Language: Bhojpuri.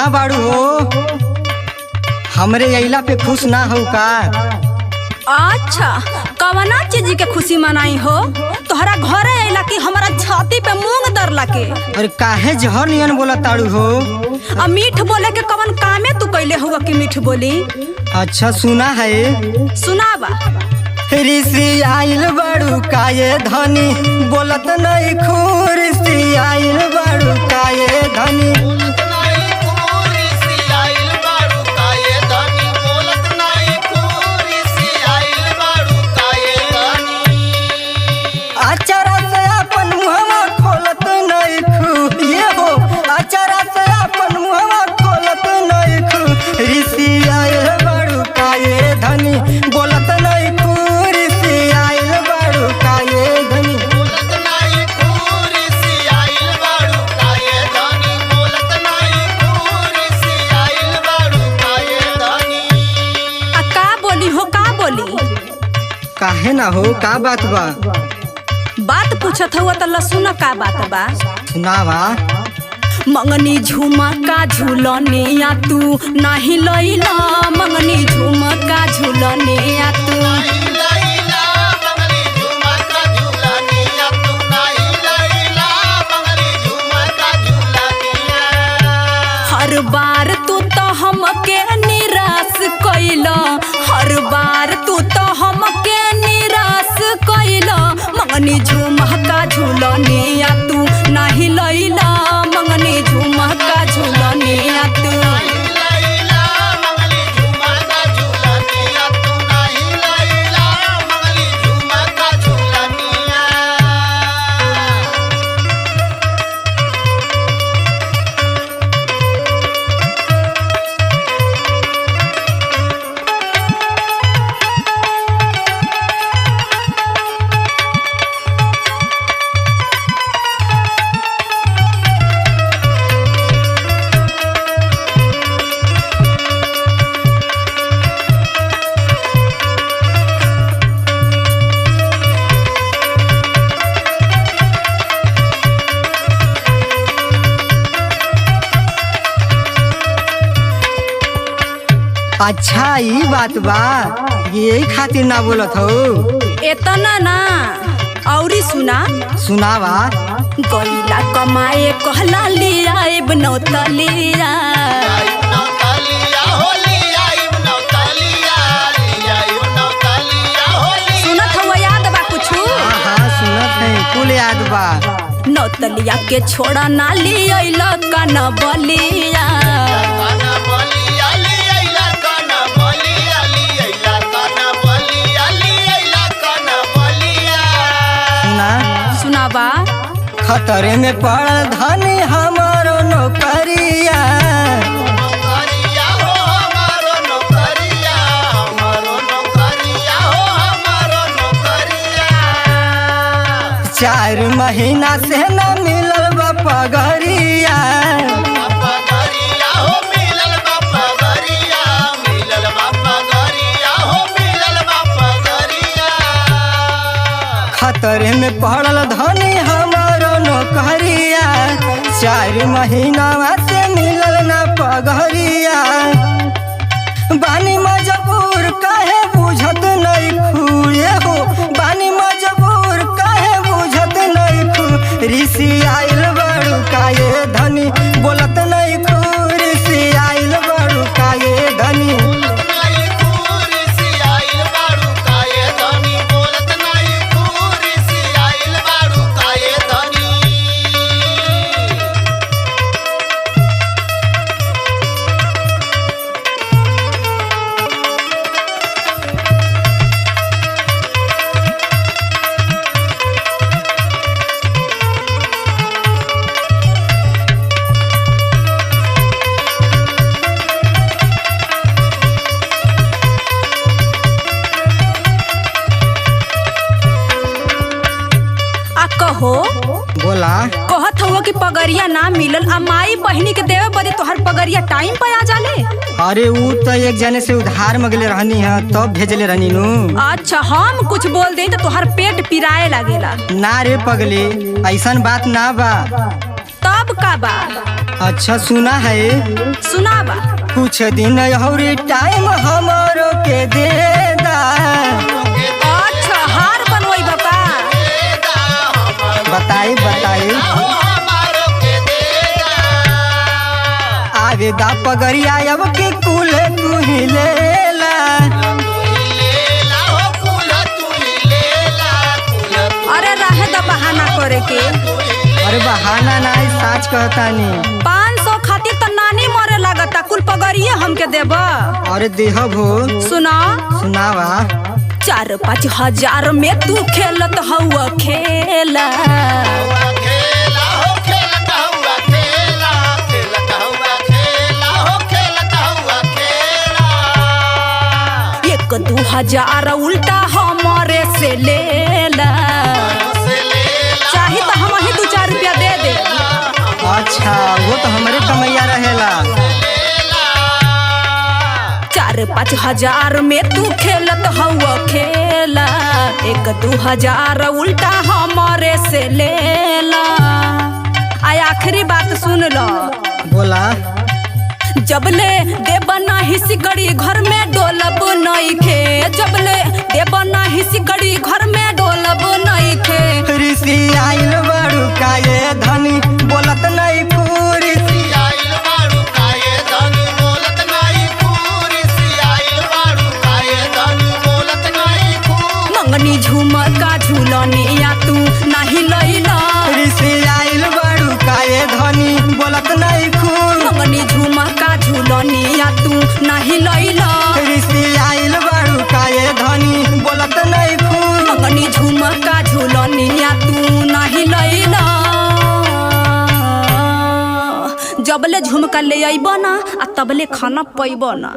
कहाँ बाड़ू हो? हमरे अइला पे खुश ना हो का? अच्छा, कवना चीज के खुशी मनाई हो? तोहरा घरे अइला कि हमारा छाती पे मूंग दरला के? अरे काहे जहर नियन बोला ताड़ू हो? आ मीठ बोले के कवन कामे तू कैले हुआ कि मीठ बोली? अच्छा सुना है, सुनावा। ऋषि आइल बाड़ू काये धनी बोलत नहीं खूर, ऋषि आइल बाड़ू काये धनी अचारा से अपन मुहवा खोलत नहीं खू, ये हो अचारा से अपन मुहवा खोलत नहीं खू, ऋषि आइल बाड़ू काये धनी बोलत नहीं खू, ऋषि आइल बाड़ू काये धनी बोलत नहीं खू, ऋषि आइल बाड़ू काये धनी बोलत नहीं खू, ऋषि आइल बाड़ू काये धनी। आ का बोली हो, का बोली? काहे ना हो, का बात बा? बात पूछत हुआ तो लसुन का बात बा? सुनावा। मंगनी झुमका झूलनिया तू नहीं लइला, मंगनी झुमका झूलनिया तू नहीं लैला मंगली झुमका झूलनिया तू नहीं लैला मंगली झुमका झूलनिया। हर बार तू तो हमके निराश कइला, हर बार तू तो हमके निराश कइला, मंगनी झुमका झूलनिया तू नहीं लइला, मंगनी झुमका झूलनिया तू नहीं लैला मंगली झुमका झूलनिया तू नहीं लैला मंगली झुमका झूलनिया। अच्छा ई बात बा, यही खातिर ना बोलत हो? एतना ना औरी सुना। सुनावा। गईला कमाए कहला लिया बनौतलिया, आइब नौतलिया होली आइब नौतलिया आइब नौतलिया होली। सुनत हुआ याद बा कुछु? हाँ हाँ सुनत है, कुल याद बा। नौतलिया के छोड़ा ना लिया कन बलिया, काना बलिया लियैला काना बलिया लियैला काना बलिया लियैला काना बलिया। सुना। सुनावा। खतरे में पड़ल धनी हमारो नौकरिया, नौकरिया हो हमारो नौकरिया हमारो नौकरिया हो हमारो नौकरिया। 4 महीना से न मिलल बा पगरिया, पगरिया हो मिलल बा पगरिया मिलल बा पगरिया हो मिलल बा पगरिया। खतरे में पड़ल धनी हमारो नौकरिया, 4 महीना से मिलल न पगरिया, बानी मजबूर काहे बुझत नहीं खू, ये हो बानी मजबूर काहे बुझत नहीं खू, ऋषि आइल बाड़ू काये धनी बोलत नहीं खू, ऋषि आइल बाड़ू काये धनी बोलत नहीं खू, ऋषि आइल बाड़ू काये धनी बोलत नहीं खू, ऋषि आइल बाड़ू काये धनी। कहो बोला। कहत हुआ कि पगरिया ना मिलल, आ माई बहनी के देवे बदे तोहर पगरिया टाइम पे आ जाले। अरे ऊ तो एक जने से उधार मंगले रहनी है तब भेजले रहनी नु। अच्छा हम कुछ बोल दे तो तोहर पेट पिराए लागेला। ना रे पगली, ऐसन बात ना बा। तब का बा? अच्छा सुना है, सुनावा। कुछ दिन और टाइम हमारो के दे दा। अच्छा हार बनवाई बापा। बताई बताई आवे दा पगड़िया अब के कुल तू ही लेला। अरे रहे दा बहाना करे के। अरे बहाना नहीं सच कहतानी। 500 खातिर तो नानी मरे लागता, कुल पगड़िए हमके देब। अरे देहब हो। सुना सुनावा। 4-5 हजार में तू खेलत हुआ खेला। एक 2 हजार उल्टा हमारे से लेला। चाहे तो हम ही 2-4 रुपया दे दे। अच्छा वो तो हमारे कमैया रहेला। 4-5 हजार में तू खेलत हुआ खेला। 1-2 हजार उल्टा हमारे से लेला। आय आखिरी बात सुन लो। बोला। जबले देब नाही सिकड़ी घर में डोलब नहीं खे। जबले देब नाही सिकड़ी घर में डोलब नहीं खे। ऋषि आइल बाड़ू का ये धनी बोलत नहीं पूरी। मंगनी झुमका झूलनिया तू नहीं लैला। ऋषि आइल बाड़ू का ये धनी बोलत नहीं खूब। मंगनी झुमका झूलनिया तू नहीं लैला। ऋषि आइल बाड़ू का ये धनी बोलत नहीं खूब। मंगनी झुमका झूलनिया तू नहीं लैला। जबले झुमका ले अइब ना आ तबले खाना पैब ना।